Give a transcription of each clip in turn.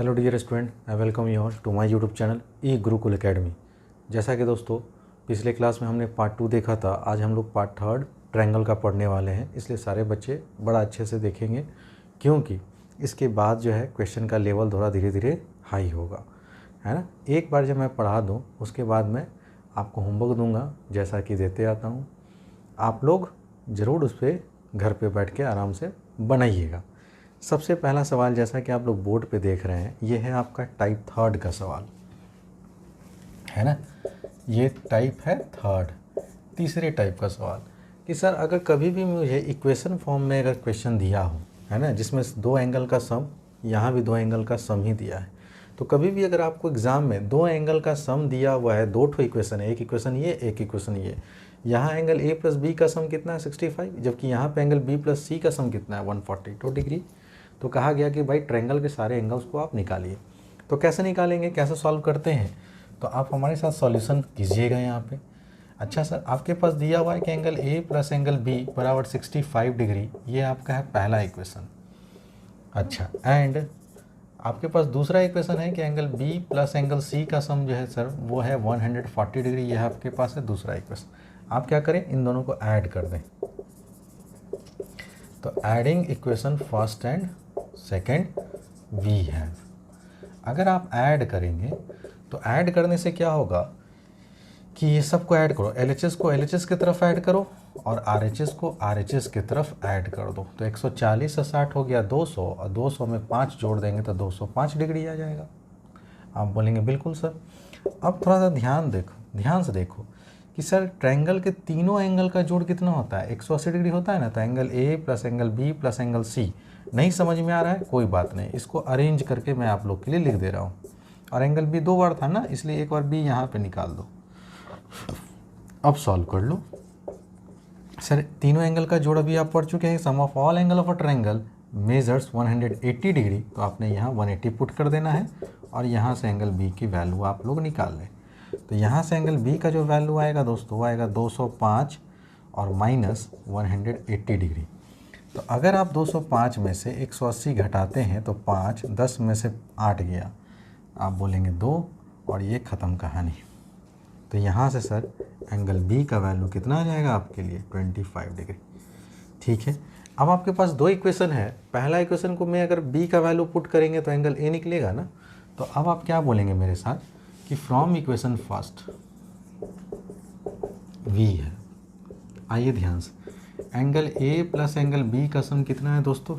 Hello dear student, I welcome you all to my YouTube channel E Gurukul Academy. जैसा कि दोस्तों पिछले class में हमने पार्ट 2 देखा था, आज हम लोग पार्ट 3 ट्रायंगल का पढ़ने वाले हैं। इसलिए सारे बच्चे बड़ा अच्छे से देखेंगे, क्योंकि इसके बाद जो है क्वेश्चन का लेवल थोड़ा धीरे धीरे हाई होगा, है ना। एक बार जब मैं पढ़ा दूँ उसके बाद मैं आपको होमवर्क दूँगा, जैसा कि देते आता हूँ। आप लोग ज़रूर उस पर घर पर बैठ के आराम से बनाइएगा। सबसे पहला सवाल, जैसा कि आप लोग बोर्ड पे देख रहे हैं, ये है आपका टाइप 3 का सवाल, है ना। ये टाइप है 3, तीसरे टाइप का सवाल कि सर अगर कभी भी मुझे इक्वेशन फॉर्म में अगर क्वेश्चन दिया हो, है ना, जिसमें 2 एंगल का सम, यहाँ भी 2 एंगल का सम ही दिया है, तो कभी भी अगर आपको एग्ज़ाम में 2 एंगल का सम दिया हुआ है, 2 ठो इक्वेशन है, एक इक्वेशन ये, एक इक्वेशन ये, यहाँ एंगल ए प्लस बी का सम कितना है 65, जबकि यहाँ पे एंगल बी प्लस सी का सम कितना है 142 डिग्री। तो कहा गया कि भाई ट्रायंगल के सारे एंगल्स को आप निकालिए। तो कैसे निकालेंगे, कैसे सॉल्व करते हैं, तो आप हमारे साथ सॉल्यूशन कीजिएगा यहाँ पे। अच्छा सर, आपके पास दिया हुआ है कि angle A plus angle B बराबर 65 डिग्री, ये आपका है पहला इक्वेशन। अच्छा, एंड आपके पास दूसरा इक्वेशन है कि angle B plus angle C का सम जो है सर वो है 140 डिग्री, यह आपके पास है दूसरा इक्वेशन। आप क्या करें, इन दोनों को ऐड कर दें। तो adding equation first and second we have, अगर आप ऐड करेंगे तो ऐड करने से क्या होगा कि ये सबको ऐड करो, LHS को LHS की तरफ ऐड करो और RHS को RHS की तरफ ऐड कर दो। तो 140 से 60 हो गया 200, और 200 में 5 जोड़ देंगे तो 205 डिग्री आ जाएगा। आप बोलेंगे बिल्कुल सर। अब थोड़ा सा ध्यान से देखो कि सर ट्रायंगल के तीनों एंगल का जोड़ कितना होता है, 180 डिग्री होता है ना। तो angle A plus angle B plus angle C, नहीं समझ में आ रहा है कोई बात नहीं, इसको अरेंज करके मैं आप लोग के लिए लिख दे रहा हूँ। और एंगल बी 2 बार था ना, इसलिए एक बार बी यहाँ पे निकाल दो। अब सॉल्व कर लो। सर तीनों एंगल का जोड़ अभी आप पढ़ चुके हैं, sum of all angle of a triangle measures 180 degree, तो आपने यहाँ 180 पुट कर देना है और यहाँ से एंगल बी की वैल्यू आप लोग निकाल लें। तो यहाँ से एंगल बी का जो वैल्यू आएगा दोस्तों वो आएगा 205 और माइनस 180 डिग्री। तो अगर आप 205 में से 180 घटाते हैं तो 5, 10 में से 8 गया, आप बोलेंगे 2 और ये ख़त्म कहानी। तो यहाँ से सर एंगल बी का वैल्यू कितना आ जाएगा आपके लिए 25 डिग्री। ठीक है, अब आपके पास 2 इक्वेशन है। पहला इक्वेशन को मैं अगर बी का वैल्यू पुट करेंगे तो एंगल ए निकलेगा ना। तो अब आप क्या बोलेंगे मेरे साथ कि फ्रॉम इक्वेशन फर्स्ट वी है, आइए ध्यान से, angle A plus angle B का सम कितना है दोस्तों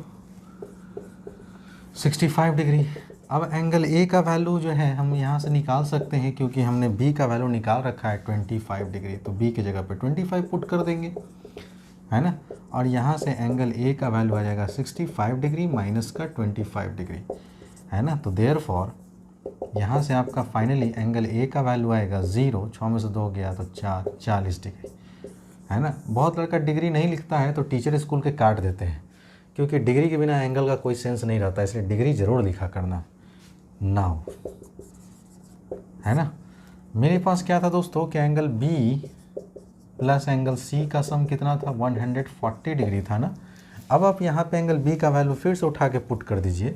65 डिग्री। अब एंगल ए का वैल्यू जो है हम यहाँ से निकाल सकते हैं, क्योंकि हमने बी का वैल्यू निकाल रखा है 25 डिग्री, तो बी की जगह पे 25 पुट कर देंगे, है ना। और यहाँ से एंगल ए का वैल्यू आ जाएगा 65 डिग्री माइनस का 25 डिग्री, है ना। तो देयरफॉर यहाँ से आपका फाइनली एंगल ए का वैल्यू आएगा 0, 6 में से 2 गया तो 40 डिग्री, है ना। बहुत लड़का डिग्री नहीं लिखता है तो टीचर स्कूल के काट देते हैं, क्योंकि डिग्री के बिना एंगल का कोई सेंस नहीं रहता, इसलिए डिग्री ज़रूर लिखा करना। नाउ, है ना, मेरे पास क्या था दोस्तों कि angle B plus angle C का सम कितना था 140 डिग्री था ना। अब आप यहाँ पे एंगल बी का वैल्यू फिर से उठा के पुट कर दीजिए,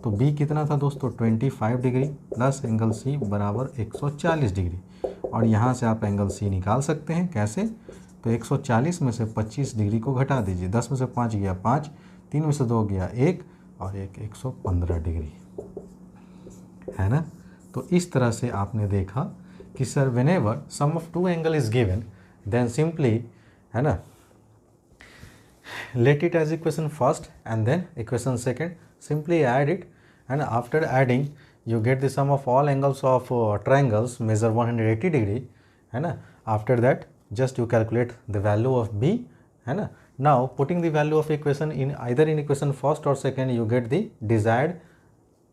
तो बी कितना था दोस्तों 25 डिग्री प्लस एंगल सी बराबर 140 डिग्री। और यहाँ से आप एंगल सी निकाल सकते हैं, कैसे, तो 140 में से 25 डिग्री को घटा दीजिए, 10 में से 5 गया 5, 3 में से 2 गया 1 और 115 डिग्री, है ना। तो इस तरह से आपने देखा कि sir whenever sum of 2 angle is given then simply, है ना, let it as equation first and then equation second, simply add it, and after adding you get the sum of all angles of triangles measure 180 degree, है ना। After that just you calculate the value of b, है ना। Now putting the value of equation in either in equation first or second you get the desired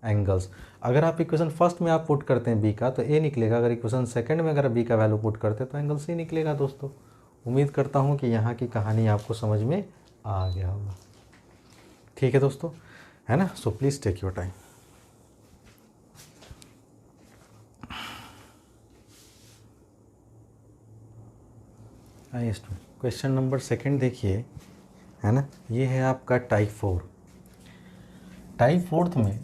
angles। अगर आप equation first में आप put करते हैं b का तो a निकलेगा, अगर इक्वेशन सेकंड में अगर b का वैल्यू पुट करते हैं तो एंगल c निकलेगा। दोस्तों उम्मीद करता हूँ कि यहाँ की कहानी आपको समझ में आ गया होगा। ठीक है दोस्तों, है ना। So please take your time. आइए क्वेश्चन नंबर 2 देखिए, है ना। ये है आपका टाइप 4। टाइप 4 में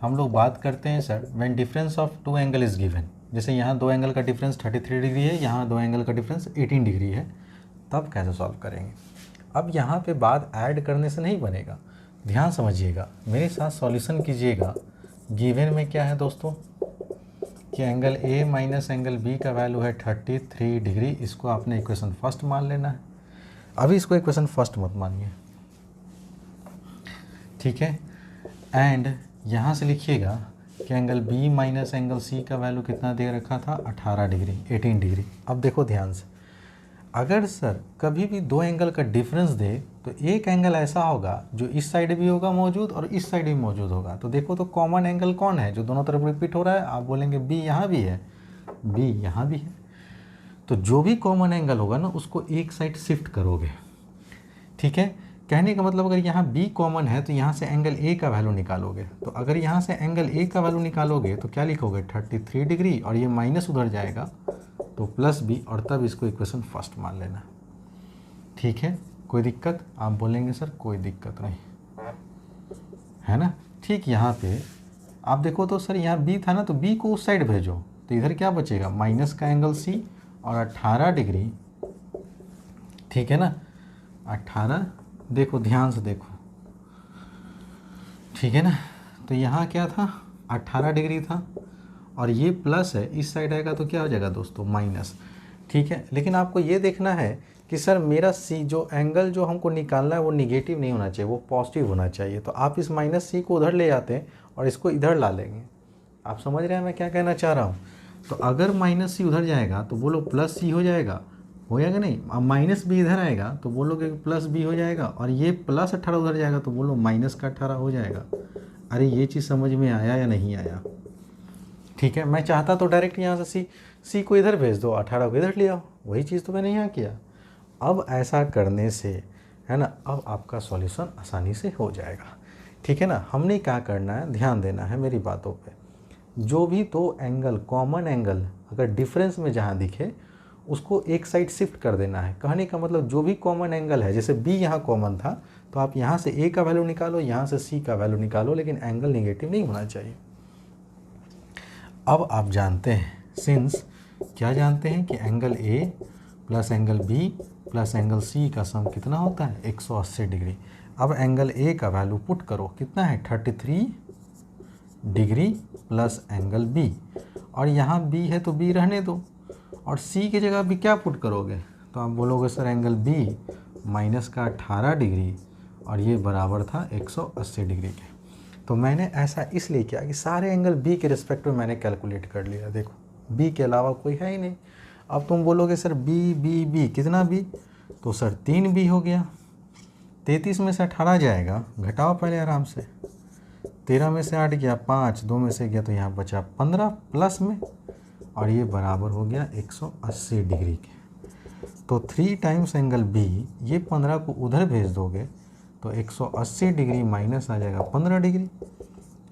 हम लोग बात करते हैं sir when difference of two angle is given, जैसे यहाँ दो एंगल का डिफरेंस 33 डिग्री है, यहाँ दो एंगल का डिफरेंस 18 डिग्री है, तब कैसे सॉल्व करेंगे। अब यहाँ पे बात ऐड करने से नहीं बनेगा, ध्यान समझिएगा, मेरे साथ सॉल्यूशन कीजिएगा। गिवन में क्या है दोस्तों कि angle A minus angle B का वैल्यू है 33 डिग्री, इसको आपने इक्वेशन फर्स्ट मान लेना है। अभी इसको इक्वेशन फर्स्ट मत मानिए, ठीक है। एंड यहाँ से लिखिएगा कि angle B minus angle C का वैल्यू कितना दे रखा था 18 डिग्री 18 डिग्री। अब देखो ध्यान से, अगर सर कभी भी दो एंगल का डिफरेंस दे तो एक एंगल ऐसा होगा जो इस साइड भी होगा मौजूद और इस साइड भी मौजूद होगा। तो देखो तो कॉमन एंगल कौन है जो दोनों तरफ रिपीट हो रहा है, आप बोलेंगे बी यहाँ भी है, बी यहाँ भी है। तो जो भी कॉमन एंगल होगा ना उसको एक साइड शिफ्ट करोगे, ठीक है। कहने का मतलब अगर यहाँ बी कॉमन है तो यहाँ से एंगल ए का वैल्यू निकालोगे, तो अगर यहाँ से एंगल ए का वैल्यू निकालोगे तो क्या लिखोगे 33 डिग्री और ये माइनस उधर जाएगा तो प्लस बी, और तब इसको इक्वेशन फर्स्ट मान लेना, ठीक है। कोई दिक्कत? आप बोलेंगे सर कोई दिक्कत नहीं है ना, ठीक। यहाँ पे आप देखो तो सर यहाँ बी था ना, तो बी को उस साइड भेजो तो इधर क्या बचेगा माइनस का एंगल सी और 18 डिग्री, ठीक है ना। 18 देखो ध्यान से देखो, ठीक है ना। तो यहाँ क्या था 18 डिग्री था और ये प्लस है, इस साइड आएगा तो क्या हो जाएगा दोस्तों माइनस, ठीक है। लेकिन आपको ये देखना है कि सर मेरा सी जो एंगल जो हमको निकालना है वो निगेटिव नहीं होना चाहिए, वो पॉजिटिव होना चाहिए। तो आप इस माइनस सी को उधर ले जाते हैं और इसको इधर ला लेंगे। आप समझ रहे हैं मैं क्या कहना चाह रहा हूँ। तो अगर माइनस सी उधर जाएगा तो बोलो प्लस सी हो जाएगा नहीं। अब माइनस बी इधर आएगा तो बोलोगे प्लस बी हो जाएगा, और ये प्लस 18 उधर जाएगा तो बोलो माइनस का 18 हो जाएगा। अरे ये चीज़ समझ में आया या नहीं आया, ठीक है। मैं चाहता तो डायरेक्ट यहाँ से सी को इधर भेज दो, 18 को इधर ले आओ, वही चीज़ तो मैंने यहाँ किया। अब ऐसा करने से है ना, अब आपका सॉल्यूशन आसानी से हो जाएगा, ठीक है ना। हमने क्या करना है, ध्यान देना है मेरी बातों पे। जो भी दो एंगल कॉमन एंगल अगर डिफरेंस में जहाँ दिखे उसको एक साइड शिफ्ट कर देना है। कहने का मतलब जो भी कॉमन एंगल है, जैसे बी यहाँ कॉमन था तो आप यहाँ से ए का वैल्यू निकालो, यहाँ से सी का वैल्यू निकालो, लेकिन एंगल नेगेटिव नहीं होना चाहिए। अब आप जानते हैं सिंस क्या जानते हैं कि angle A plus angle B plus angle C का सम कितना होता है 180 डिग्री। अब एंगल ए का वैल्यू पुट करो, कितना है 33 डिग्री प्लस एंगल बी, और यहाँ बी है तो बी रहने दो, और सी की जगह भी क्या पुट करोगे, तो आप बोलोगे सर एंगल बी माइनस का 18 डिग्री और ये बराबर था 180 डिग्री के। तो मैंने ऐसा इसलिए किया कि सारे एंगल बी के रिस्पेक्ट में मैंने कैलकुलेट कर लिया। देखो बी के अलावा कोई है ही नहीं। अब तुम बोलोगे सर बी बी बी कितना बी, तो सर 3 बी हो गया। 33 में से 18 जाएगा, घटाओ पहले आराम से। 13 में से 8 गया 5, 2 में से गया तो यहाँ बचा 15 प्लस में, और ये बराबर हो गया 180 डिग्री के। तो 3 टाइम्स एंगल बी, ये 15 को उधर भेज दोगे तो 180 डिग्री माइनस आ जाएगा 15 डिग्री।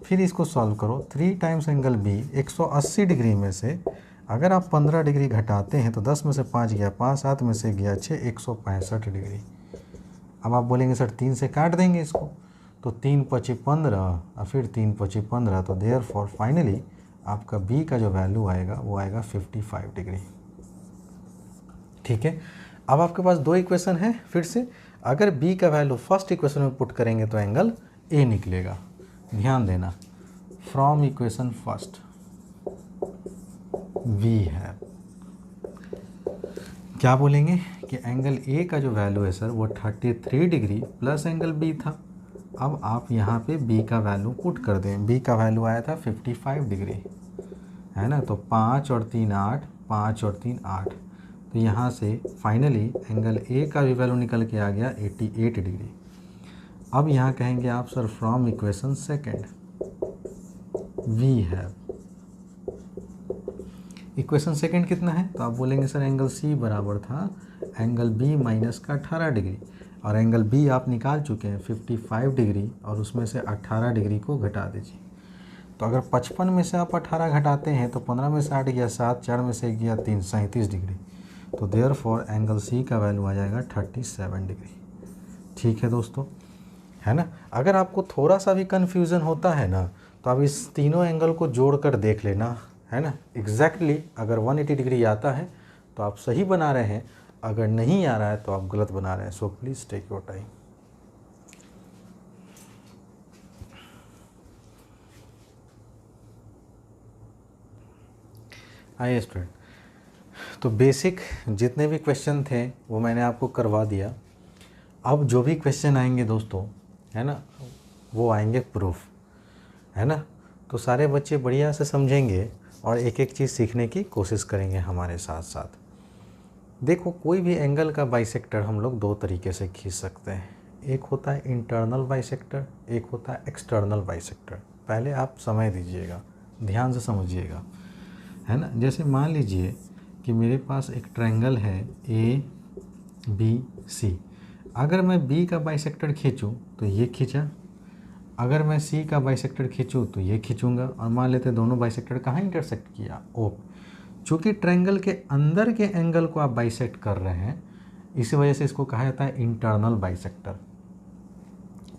फिर इसको सॉल्व करो, 3 टाइम्स एंगल बी 180 डिग्री में से अगर आप 15 डिग्री घटाते हैं तो 10 में से 5 गया 5, 7 में से गया 6, 165 डिग्री। अब आप बोलेंगे सर 3 से काट देंगे इसको, तो 3 पचे 15 और फिर 3 पचे 15, तो देयर फॉर फाइनली आपका बी का जो वैल्यू आएगा वो आएगा 55 डिग्री, ठीक है। अब आपके पास दो इक्वेशन है। फिर से अगर बी का वैल्यू फर्स्ट इक्वेशन में पुट करेंगे तो एंगल ए निकलेगा। ध्यान देना, फ्रॉम इक्वेशन फर्स्ट वी है, क्या बोलेंगे कि एंगल ए का जो वैल्यू है सर वो 33 डिग्री प्लस एंगल बी था। अब आप यहाँ पे बी का वैल्यू पुट कर दें। बी का वैल्यू आया था 55 डिग्री, है ना। तो 5 और 3 8, 5 और 3 8, तो यहाँ से फाइनली एंगल ए का भी वैल्यू निकल के आ गया 88 डिग्री। अब यहाँ कहेंगे आप sir from equation second we है, इक्वेशन सेकेंड कितना है, तो आप बोलेंगे सर एंगल सी बराबर था एंगल बी माइनस का 18 डिग्री, और एंगल बी आप निकाल चुके हैं 55 डिग्री, और उसमें से 18 डिग्री को घटा दीजिए। तो अगर 55 में से आप 18 घटाते हैं तो 15 में से 8 गया 7, 4 में से गया 3, 37 डिग्री। तो देयर फॉर एंगल सी का वैल्यू आ जाएगा 37 डिग्री, ठीक है दोस्तों, है ना। अगर आपको थोड़ा सा भी कन्फ्यूज़न होता है ना तो अब इस तीनों एंगल को जोड़कर देख लेना, है ना। एग्जैक्टली अगर 180 डिग्री आता है तो आप सही बना रहे हैं, अगर नहीं आ रहा है तो आप गलत बना रहे हैं। So please take your time. आइए स्टूडेंट, तो बेसिक जितने भी क्वेश्चन थे वो मैंने आपको करवा दिया। अब जो भी क्वेश्चन आएंगे दोस्तों, है ना, वो आएंगे प्रूफ, है ना। तो सारे बच्चे बढ़िया से समझेंगे और एक एक चीज़ सीखने की कोशिश करेंगे हमारे साथ साथ। देखो, कोई भी एंगल का बाइसेक्टर हम लोग दो तरीके से खींच सकते हैं। एक होता है इंटरनल बाइसेक्टर, एक होता है एक्सटर्नल बाइसेक्टर। पहले आप समय दीजिएगा, ध्यान से समझिएगा, है ना। जैसे मान लीजिए कि मेरे पास एक ट्रायंगल है ABC। अगर मैं B का बाइसेक्टर खींचूं तो ये खींचा, अगर मैं C का बाइसेक्टर खींचूं तो ये खींचूंगा, और मान लेते दोनों बाइसेक्टर कहाँ इंटरसेक्ट किया, O। चूँकि ट्रायंगल के अंदर के एंगल को आप बाइसेक्ट कर रहे हैं, इसी वजह से इसको कहा जाता है इंटरनल बाइसेक्टर।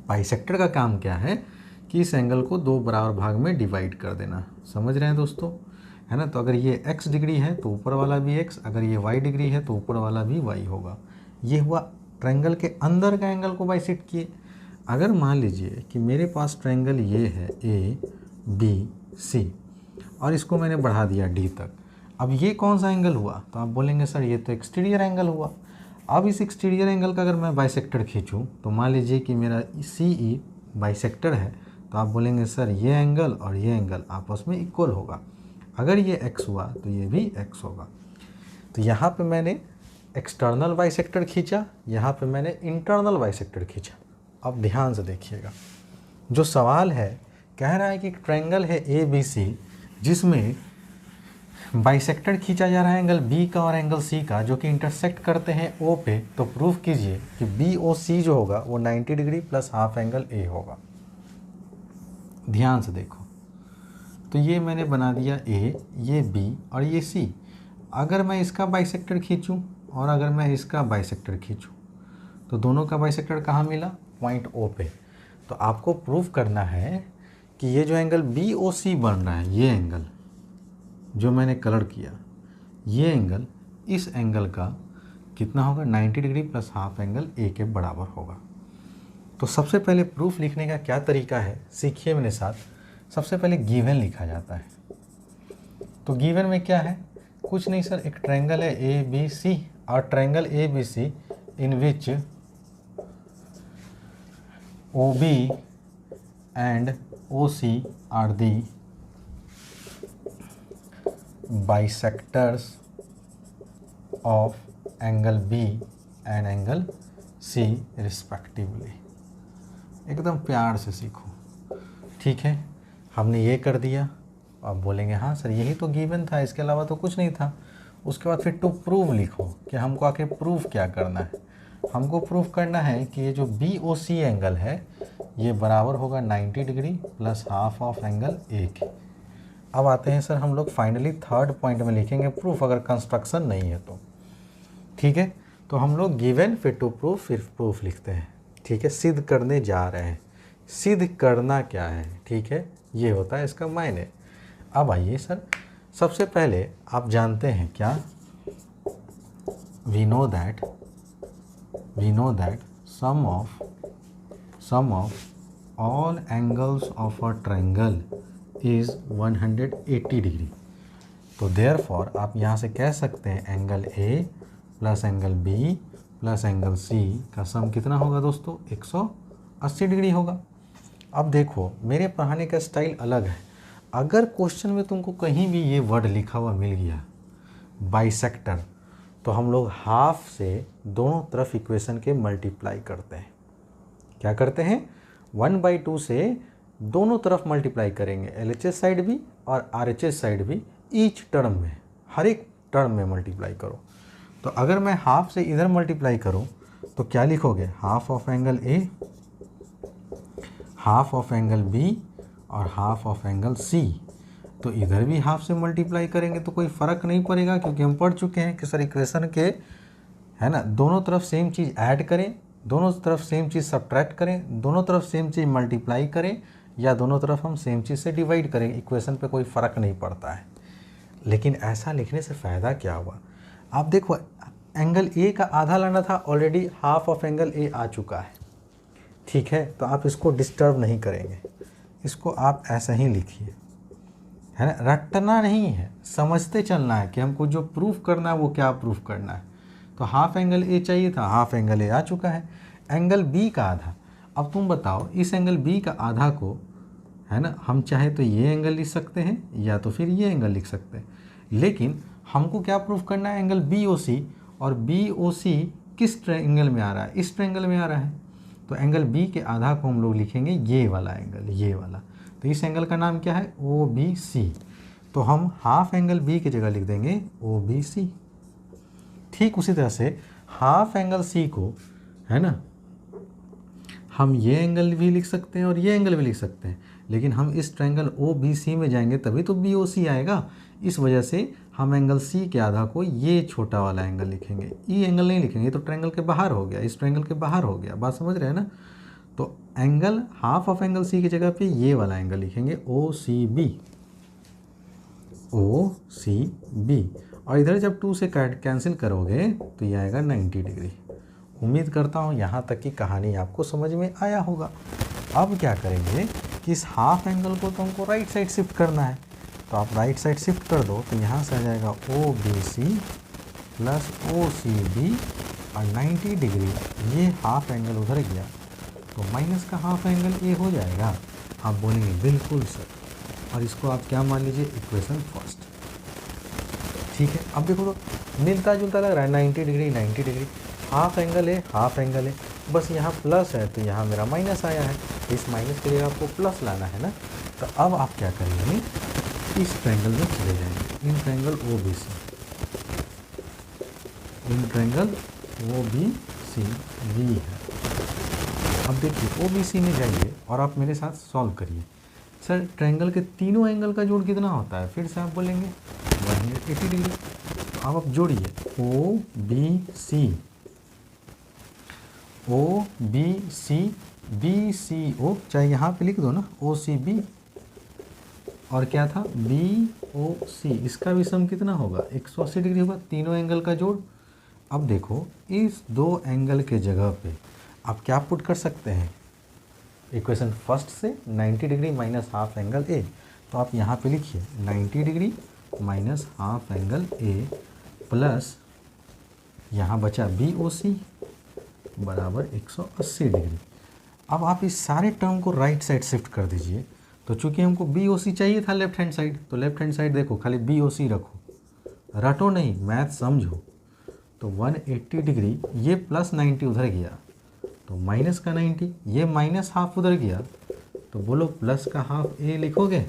बाइसेक्टर का काम क्या है कि इस एंगल को दो बराबर भाग में डिवाइड कर देना। समझ रहे हैं दोस्तों, है ना। तो अगर ये x डिग्री है तो ऊपर वाला भी x, अगर ये y डिग्री है तो ऊपर वाला भी y होगा। ये हुआ ट्रायंगल के अंदर का एंगल को बाइसेक्ट किए। अगर मान लीजिए कि मेरे पास ट्रायंगल ये है ABC और इसको मैंने बढ़ा दिया D तक, अब ये कौन सा एंगल हुआ, तो आप बोलेंगे सर ये तो एक्सटीरियर एंगल हुआ। अब इस एक्सटीरियर एंगल का अगर मैं बाइसेक्टर खींचूं तो मान लीजिए कि मेरा CE बाइसेक्टर है, तो आप बोलेंगे सर ये एंगल और ये एंगल आपस में इक्वल होगा। अगर ये x हुआ तो ये भी x होगा। तो यहाँ पे मैंने एक्सटर्नल बाइसेक्टर खींचा, यहाँ पे मैंने इंटरनल बाइसेक्टर खींचा। अब ध्यान से देखिएगा, जो सवाल है कह रहा है कि एक ट्रायंगल है ABC जिसमें बाइसेक्टर खींचा जा रहा है एंगल B का और एंगल C का, जो कि इंटरसेक्ट करते हैं O पे। तो प्रूफ कीजिए कि BOC जो होगा वो 90 degree plus half angle A होगा। ध्यान से देखो, तो ये मैंने बना दिया A, ये B और ये C। अगर मैं इसका बाइसेक्टर खींचूं और अगर मैं इसका बाइसेक्टर खींचूं तो दोनों का बाइसेक्टर कहाँ मिला, पॉइंट O पे। तो आपको प्रूफ करना है कि ये जो एंगल BOC बन रहा है, ये एंगल जो मैंने कलर किया, ये एंगल इस एंगल का कितना होगा, 90 degree plus half angle A के बराबर होगा। तो सबसे पहले प्रूफ लिखने का क्या तरीका है सीखिए मेरे साथ। सबसे पहले गिवन लिखा जाता है। तो गिवन में क्या है, कुछ नहीं सर, एक ट्रायंगल है ABC और triangle ABC in which OB and OC are the bisectors of angle B and angle C respectively। एकदम प्यार से सीखो, ठीक है। हमने ये कर दिया, आप बोलेंगे हाँ सर यही तो गिवन था, इसके अलावा तो कुछ नहीं था। उसके बाद फिर टू प्रूव लिखो कि हमको आखिर प्रूफ क्या करना है। हमको प्रूफ करना है कि ये जो BOC एंगल है ये बराबर होगा 90 degree plus half of angle A के। अब आते हैं सर हम लोग फाइनली थर्ड पॉइंट में लिखेंगे प्रूफ, अगर कंस्ट्रक्शन नहीं है तो, ठीक है। तो हम लोग गिवन फिर टू प्रूफ फिर प्रूफ लिखते हैं, ठीक है। सिद्ध करने जा रहे हैं, सिद्ध करना क्या है, ठीक है, ये होता है इसका मायने। अब आइए सर, सबसे पहले आप जानते हैं क्या, we know that sum of all angles of a triangle is 180 degree. तो देयरफॉर आप यहाँ से कह सकते हैं angle A plus angle B plus angle C का सम कितना होगा दोस्तों, 180 डिग्री होगा। अब देखो मेरे पढ़ाने का स्टाइल अलग है। अगर क्वेश्चन में तुमको कहीं भी ये वर्ड लिखा हुआ मिल गया बाइसेक्टर, तो हम लोग हाफ से दोनों तरफ इक्वेशन के मल्टीप्लाई करते हैं। क्या करते हैं, 1/2 से दोनों तरफ मल्टीप्लाई करेंगे, LHS साइड भी और RHS साइड भी, ईच टर्म में, हर एक टर्म में मल्टीप्लाई करो। तो अगर मैं हाफ से इधर मल्टीप्लाई करूं तो क्या लिखोगे, half of angle A, half of angle B और हाफ ऑफ एंगल C। तो इधर भी हाफ से मल्टीप्लाई करेंगे तो कोई फ़र्क नहीं पड़ेगा, क्योंकि हम पढ़ चुके हैं कि सर इक्वेशन के, है ना, दोनों तरफ सेम चीज़ ऐड करें, दोनों तरफ सेम चीज़ सब्ट्रैक्ट करें, दोनों तरफ सेम चीज़ मल्टीप्लाई करें, या दोनों तरफ हम सेम चीज़ से डिवाइड करेंगे, इक्वेशन पे कोई फ़र्क नहीं पड़ता है। लेकिन ऐसा लिखने से फ़ायदा क्या हुआ, आप देखो एंगल ए का आधा लाना था, already half of angle A आ चुका है, ठीक है। तो आप इसको डिस्टर्ब नहीं करेंगे, इसको आप ऐसा ही लिखिए, है ना। रटना नहीं है, समझते चलना है कि हमको जो प्रूफ करना है वो क्या प्रूफ करना है। तो हाफ एंगल ए चाहिए था, हाफ एंगल ए आ चुका है। एंगल बी का आधा, अब तुम बताओ इस एंगल बी का आधा को, है ना, हम चाहे तो ये एंगल लिख सकते हैं या तो फिर ये एंगल लिख सकते हैं, लेकिन हमको क्या प्रूफ करना है, एंगल बी ओ सी, और बी ओ सी किस ट्रायंगल में आ रहा है, इस ट्रायंगल में आ रहा है। तो एंगल बी के आधा को हम लोग लिखेंगे ये वाला एंगल, ये वाला। तो इस एंगल का नाम क्या है, ओ बी सी। तो हम हाफ एंगल बी की जगह लिख देंगे ओ बी सी। ठीक उसी तरह से हाफ एंगल सी को, है ना, हम ये एंगल भी लिख सकते हैं और ये एंगल भी लिख सकते हैं, लेकिन हम इस ट्रायंगल ओ बी सी में जाएंगे तभी तो बी ओ सी आएगा। इस वजह से हम एंगल सी के आधा को ये छोटा वाला एंगल लिखेंगे, ई एंगल नहीं लिखेंगे, तो ट्रायंगल के बाहर हो गया, इस ट्रायंगल के बाहर हो गया, बात समझ रहे हैं ना। तो angle half of angle C की जगह पे ये वाला एंगल लिखेंगे ओ सी बी, ओ सी बी। और इधर जब 2 से कैंसिल करोगे तो ये आएगा 90 डिग्री। उम्मीद करता हूँ यहाँ तक की कहानी आपको समझ में आया होगा। अब क्या करेंगे कि इस हाफ एंगल को तो हमको राइट साइड शिफ्ट करना है, तो आप राइट साइड शिफ्ट कर दो, तो यहाँ से आ जाएगा O B C plus O C B और 90 डिग्री, ये हाफ एंगल उधर गया तो माइनस का हाफ एंगल ए हो जाएगा। आप बोलेंगे बिल्कुल सर, और इसको आप क्या मान लीजिए, इक्वेशन फर्स्ट, ठीक है। अब देखो तो मिलता जुलता लग रहा है, 90 डिग्री 90 डिग्री, हाफ एंगल है हाफ एंगल है, बस यहाँ प्लस है तो यहाँ मेरा माइनस आया है, तो इस माइनस के लिए आपको प्लस लाना है ना। तो अब आप क्या करेंगे, इस ट्रायंगल में चले जाएंगे, in triangle O B C, in triangle O B C B है। अब देखिए ओ बी सी में जाइए और आप मेरे साथ सॉल्व करिए। सर ट्रायंगल के तीनों एंगल का जोड़ कितना होता है, फिर से आप बोलेंगे 180 डिग्री। तो अब आप जोड़िए O B C, O B C, B C O, चाहे यहाँ पे लिख दो ना ओ सी बी, और क्या था बी ओ सी, इसका भी सम कितना होगा 180 डिग्री होगा, तीनों एंगल का जोड़। अब देखो इस दो एंगल के जगह पे आप क्या पुट कर सकते हैं, इक्वेशन फर्स्ट से 90 degree minus half angle A, तो आप यहाँ पे लिखिए 90 degree minus half angle A plus यहाँ बचा बी ओ सी बराबर 180 डिग्री। अब आप इस सारे टर्म को राइट साइड शिफ्ट कर दीजिए। तो चूंकि हमको बी ओ सी चाहिए था लेफ्ट हैंड साइड, तो लेफ्ट हैंड साइड देखो खाली बी ओ सी रखो, रटो नहीं, मैथ समझो। तो 180 डिग्री, ये प्लस 90 उधर गया तो माइनस का 90, ये माइनस हाफ उधर गया तो बोलो प्लस का हाफ ए लिखोगे,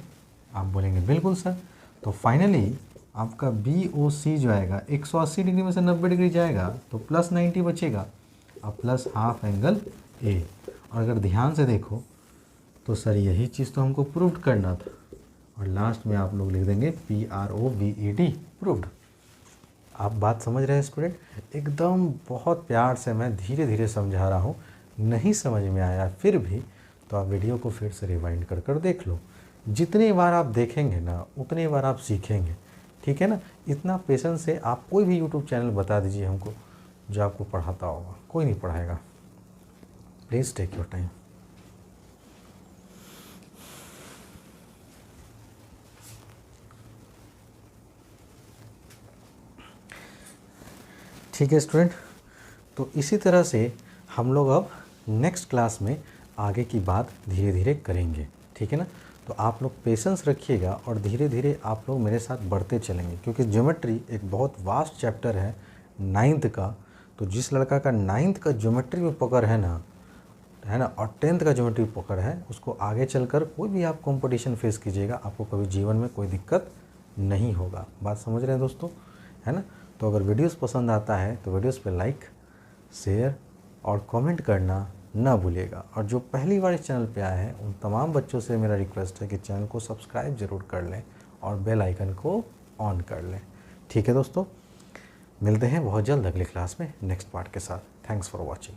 आप बोलेंगे बिल्कुल सर। तो फाइनली आपका बी ओ सी जो आएगा 180 डिग्री में से 90 डिग्री जाएगा तो प्लस 90 बचेगा और प्लस हाफ एंगल ए। और अगर ध्यान से देखो तो सर यही चीज़ तो हमको प्रूव्ड करना था, और लास्ट में आप लोग लिख देंगे PROVED, प्रूव्ड। आप बात समझ रहे हैं स्टूडेंट, एकदम बहुत प्यार से मैं धीरे धीरे समझा रहा हूँ। नहीं समझ में आया फिर भी तो आप वीडियो को फिर से रिवाइंड कर कर देख लो। जितनी बार आप देखेंगे ना उतनी बार आप सीखेंगे, ठीक है ना। इतना पेशेंस से आप कोई भी यूट्यूब चैनल बता दीजिए हमको जो आपको पढ़ाता होगा, कोई नहीं पढ़ाएगा। Please take your time. ठीक है स्टूडेंट, तो इसी तरह से हम लोग अब नेक्स्ट क्लास में आगे की बात धीरे धीरे करेंगे, ठीक है ना। तो आप लोग पेशेंस रखिएगा और धीरे धीरे आप लोग मेरे साथ बढ़ते चलेंगे, क्योंकि ज्योमेट्री एक बहुत वास्ट चैप्टर है 9th का। तो जिस लड़का का 9th का ज्योमेट्री में पकड़ है ना, और 10th का ज्योमेट्री पकड़ है, उसको आगे चलकर कोई भी आप कंपटीशन फेस कीजिएगा, आपको कभी जीवन में कोई दिक्कत नहीं होगा। बात समझ रहे हैं दोस्तों, है ना। तो अगर वीडियोस पसंद आता है तो वीडियोस पे लाइक, शेयर और कमेंट करना ना भूलिएगा। और जो पहली बार इस चैनल पे आए हैं उन तमाम बच्चों से मेरा रिक्वेस्ट है कि चैनल को सब्सक्राइब ज़रूर कर लें और बेल आइकन को ऑन कर लें, ठीक है दोस्तों। मिलते हैं बहुत जल्द अगली क्लास में नेक्स्ट पार्ट के साथ। Thanks for watching.